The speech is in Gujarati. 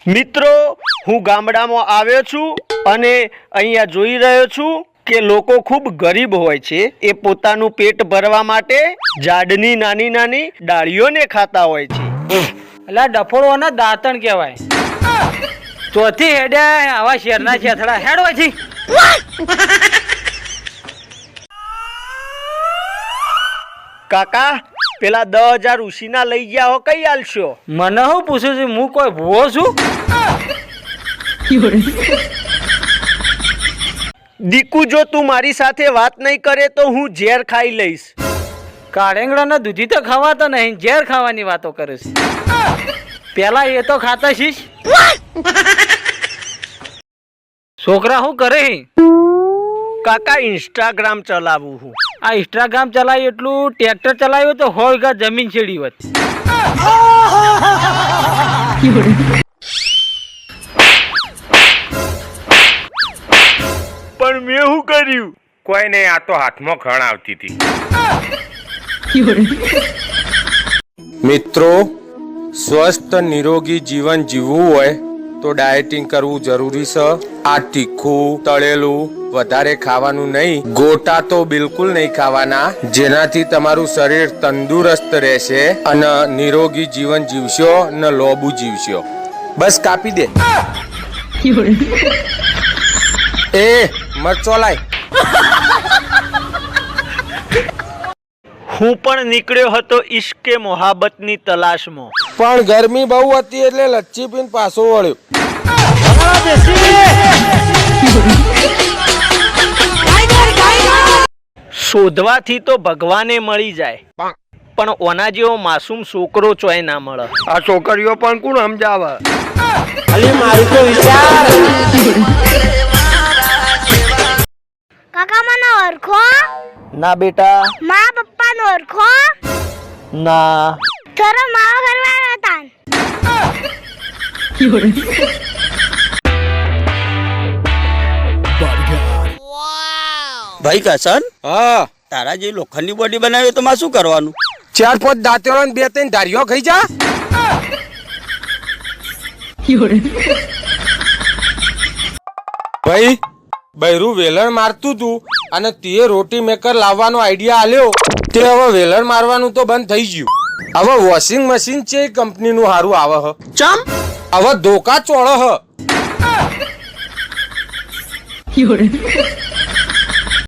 મિત્રો, હું ગામડામાં આવ્યો છું અને અહીંયા જોઈ રહ્યો છું કે લોકો ખૂબ ગરીબ હોય છે. એ પોતાનું પેટ ભરવા માટે ઝાડની નાની નાની ડાળીઓને ખાતા હોય છે. એટલે ડફોળોના દાંતણ કહેવાય. ચોથી હેડે આવા શેરના છેથડા હેડવા છે. કાકા, પેલા 10,000 ઉશીના લઈ ગયા હો, કઈ આલશો? મને હું પૂછું છું, હું કોઈ ભૂવો છું? દીકુ, જો તું મારી સાથે વાત નહીં કરે તો હું ઝેર ખાઈ લઈશ. કાળેંગડાના દૂધી તો ખવાતા નહીં, ઝેર ખાવાની વાતો કરે છે. પેલા એ તો ખાતા શીશ. છોકરા શું કરે? કાકા, ઇન્સ્ટાગ્રામ ચલાવું હું. આ ઇન્સ્ટાગ્રામ ચલાવ્યું એટલું ટ્રેક્ટર ચલાવ્યું તો 100 વીઘા જમીન છેડી હોત. પણ મેં શું કર્યું? કોઈ નહીં, આ તો હાથમાં ખણ આવતી હતી. મિત્રો, સ્વસ્થ નિરોગી જીવન જીવવું હોય તો ડાયટિંગ કરવું જરૂરી છે. આ તીખું તળેલું વધારે ખાવાનું નહીં, ગોટા તો બિલકુલ નહીં ખાવાના, જેનાથી તમારું શરીર તંદુરસ્ત રહેશે અને નિરોગી જીવન જીવશો અને લોબુ જીવશો. બસ કાપી દે. એ મરચો લાય. હું પણ નીકળ્યો હતો ઇશ્કે મોહબ્બતની તલાશમાં. પણ ગરમી બહુ હતી એટલે લચ્છી પીને પાછો વળ્યો. શોધવાથી તો ભગવાને મળી જાય, પણ ઓના જેવો માસૂમ છોકરો ચોય ના મળે. આ છોકરીઓ પણ કોણ સમજાવે? કાકા મને ઓળખો? ના બેટા, મા પપ્પાને ઓળખો? ના. ચલો માવા કરવા હતા. ભાઈ કસન, હા, તારા જે લોખંડની બોડી બનાવી તો માં શું કરવાનું? 4-5 દાંતેડો ને 2-3 ધારીઓ ખાઈ જા. ભાઈ, બૈરું વેલણ મારતું તું અને તે રોટી મેકર લાવવાનો આઈડિયા આલ્યો, તે હવે વેલણ મારવાનું તો બંધ થઈ ગયું. હવે વોશિંગ મશીન છે કંપનીનું હારું આવે હ. ચમ હવે ધોકા ચોળે હ.